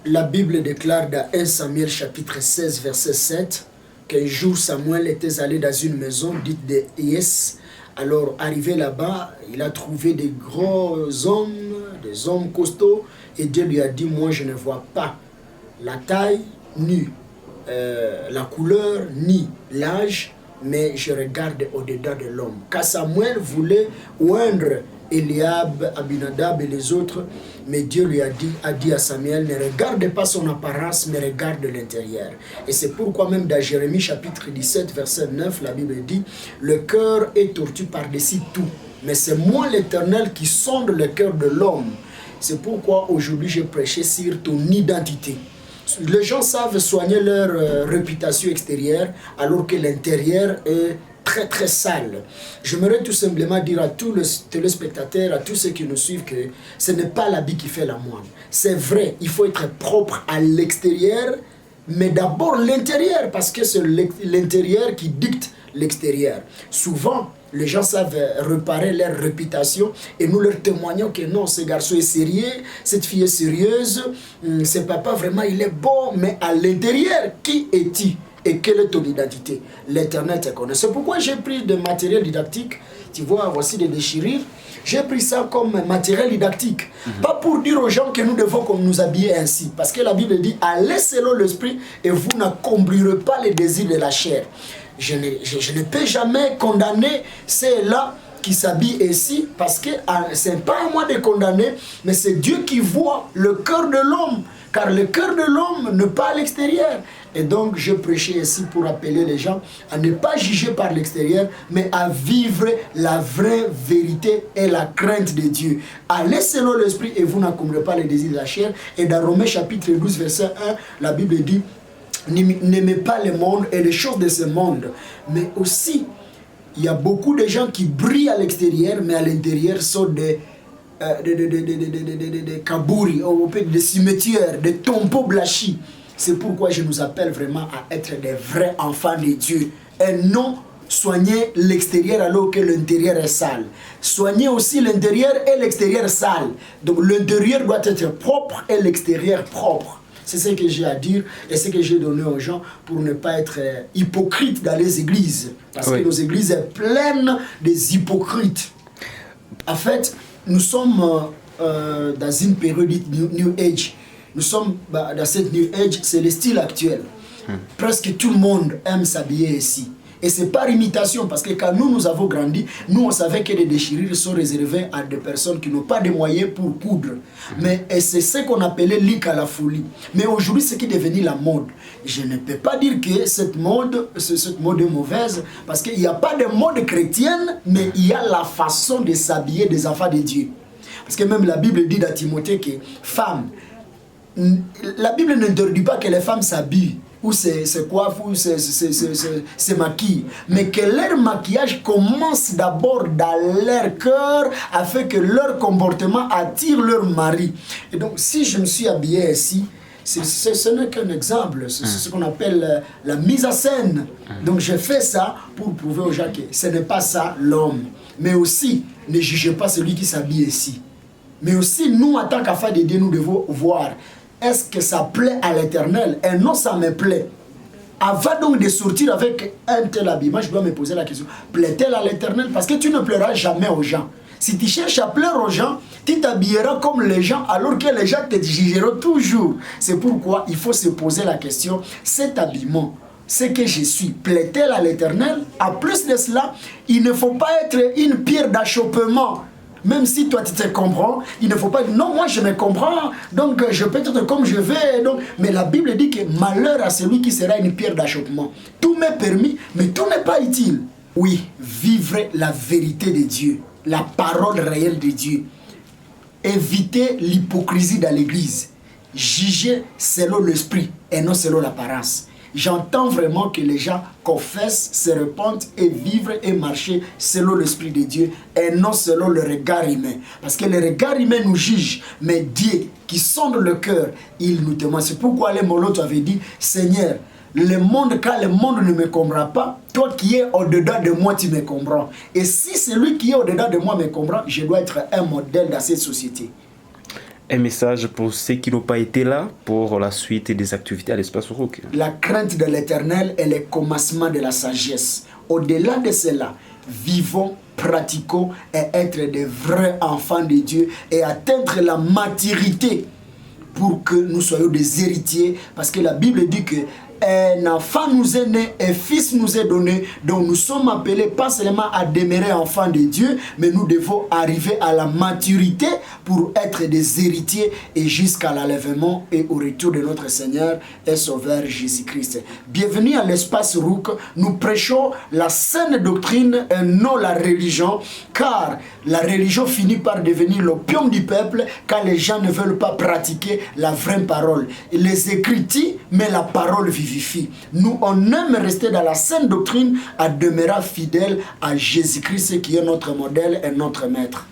La Bible déclare dans 1 Samuel chapitre 16 verset 7 qu'un jour Samuel était allé dans une maison dite de Yes. Alors arrivé là-bas, il a trouvé des gros hommes, des hommes costauds, et Dieu lui a dit, moi je ne vois pas la taille, ni la couleur, ni l'âge, mais je regarde au-dedans de l'homme. Car Samuel voulait oindre Eliab, Abinadab et les autres, mais Dieu lui a dit à Samuel, ne regarde pas son apparence, mais regarde l'intérieur. Et c'est pourquoi même dans Jérémie chapitre 17, verset 9, la Bible dit, le cœur est tortu par-dessus tout, mais c'est moi l'Éternel qui sonde le cœur de l'homme. C'est pourquoi aujourd'hui j'ai prêché sur ton identité. Les gens savent soigner leur réputation extérieure alors que l'intérieur est très très sale. J'aimerais tout simplement dire à tous les téléspectateurs, à tous ceux qui nous suivent que ce n'est pas l'habit qui fait la moine. C'est vrai, il faut être propre à l'extérieur, mais d'abord l'intérieur, parce que c'est l'intérieur qui dicte l'extérieur. Souvent, les gens savent réparer leur réputation et nous leur témoignons que non, ce garçon est sérieux, cette fille est sérieuse, ce papa vraiment il est bon, mais à l'intérieur, qui es-tu et quelle est ton identité? L'Éternel te connaît. C'est pourquoi j'ai pris des matériels didactiques. Tu vois, voici des déchirures. J'ai pris ça comme matériel didactique. Pas pour dire aux gens que nous devons nous habiller ainsi. Parce que la Bible dit, allez selon l'esprit et vous n'accomplirez pas les désirs de la chair. Je ne peux jamais condamner ceux-là qui s'habillent ici, parce que ce n'est pas à moi de condamner, mais c'est Dieu qui voit le cœur de l'homme, car le cœur de l'homme n'est pas à l'extérieur. Et donc je prêchais ici pour appeler les gens à ne pas juger par l'extérieur, mais à vivre la vraie vérité et la crainte de Dieu. Allez selon l'esprit et vous n'accomplirez pas les désirs de la chair. Et dans Romains chapitre 12 verset 1, la Bible dit, n'aimez pas le monde et les choses de ce monde, mais aussi il y a beaucoup de gens qui brillent à l'extérieur, mais à l'intérieur sont des kabouris, des cimetières, des tombeaux blanchis. C'est pourquoi je nous appelle vraiment à être des vrais enfants de Dieu et non soigner l'extérieur alors que l'intérieur est sale. Soigner aussi l'intérieur et l'extérieur sale. Donc l'intérieur doit être propre et l'extérieur propre. C'est ce que j'ai à dire et ce que j'ai donné aux gens pour ne pas être hypocrite dans les églises. Parce que nos églises sont pleines des hypocrites. En fait, nous sommes dans une période New Age. Nous sommes dans cette New Age, c'est le style actuel. Presque tout le monde aime s'habiller ici. Et c'est par imitation, parce que quand nous avons grandi, nous on savait que les déchirures sont réservées à des personnes qui n'ont pas de moyens pour coudre. Mais c'est ce qu'on appelait l'ic à la folie. Mais aujourd'hui, c'est qui est devenu la mode. Je ne peux pas dire que cette mode est mauvaise, parce qu'il n'y a pas de mode chrétienne, mais il y a la façon de s'habiller des enfants de Dieu. Parce que même la Bible dit dans Timothée que femmes, la Bible n'interdit pas que les femmes s'habillent ou se coiffent ou se maquillent, mais que leur maquillage commence d'abord dans leur cœur afin que leur comportement attire leur mari. Et donc si je me suis habillé ici, ce n'est qu'un exemple, c'est ce qu'on appelle la mise en scène. Donc je fais ça pour prouver aux gens que ce n'est pas ça l'homme. Mais aussi, ne jugez pas celui qui s'habille ici. Mais aussi, nous, en tant qu'enfants de Dieu, nous devons voir, est-ce que ça plaît à l'Éternel? Et non, ça me plaît. Avant donc de sortir avec un tel habillement, je dois me poser la question, plaît-elle à l'Éternel? Parce que tu ne plairas jamais aux gens. Si tu cherches à plaire aux gens, tu t'habilleras comme les gens, alors que les gens te jugeront toujours. C'est pourquoi il faut se poser la question, cet habillement, ce que je suis, plaît-elle à l'Éternel? En plus de cela, il ne faut pas être une pierre d'achoppement. Même si toi tu te comprends, il ne faut pas dire non, moi je me comprends, donc je peux être comme je vais. Donc, mais la Bible dit que malheur à celui qui sera une pierre d'achoppement. Tout m'est permis, mais tout n'est pas utile. Oui, vivre la vérité de Dieu, la parole réelle de Dieu. Éviter l'hypocrisie dans l'église. Juger selon l'esprit et non selon l'apparence. J'entends vraiment que les gens confessent, se repentent et vivent et marcher selon l'Esprit de Dieu et non selon le regard humain. Parce que le regard humain nous juge, mais Dieu qui sonde le cœur, il nous témoigne. C'est pourquoi les Molots avaient dit, Seigneur, le monde, quand le monde ne me comprend pas, toi qui es au-dedans de moi, tu me comprends. Et si celui qui est au-dedans de moi me comprend, je dois être un modèle dans cette société. Un message pour ceux qui n'ont pas été là pour la suite des activités à l'Espace Rock. La crainte de l'Éternel est le commencement de la sagesse. Au-delà de cela, vivons, pratiquons et être des vrais enfants de Dieu et atteindre la maturité pour que nous soyons des héritiers. Parce que la Bible dit que un enfant nous est né, un fils nous est donné, donc nous sommes appelés pas seulement à demeurer enfants de Dieu, mais nous devons arriver à la maturité pour être des héritiers et jusqu'à l'enlèvement et au retour de notre Seigneur et Sauveur Jésus-Christ. Bienvenue à l'Espace Rook. Nous prêchons la saine doctrine et non la religion, car la religion finit par devenir l'opium du peuple quand les gens ne veulent pas pratiquer la vraie parole. Les Écritures, mais la parole vivifie. Nous, on aime rester dans la saine doctrine à demeurer fidèle à Jésus-Christ qui est notre modèle et notre maître.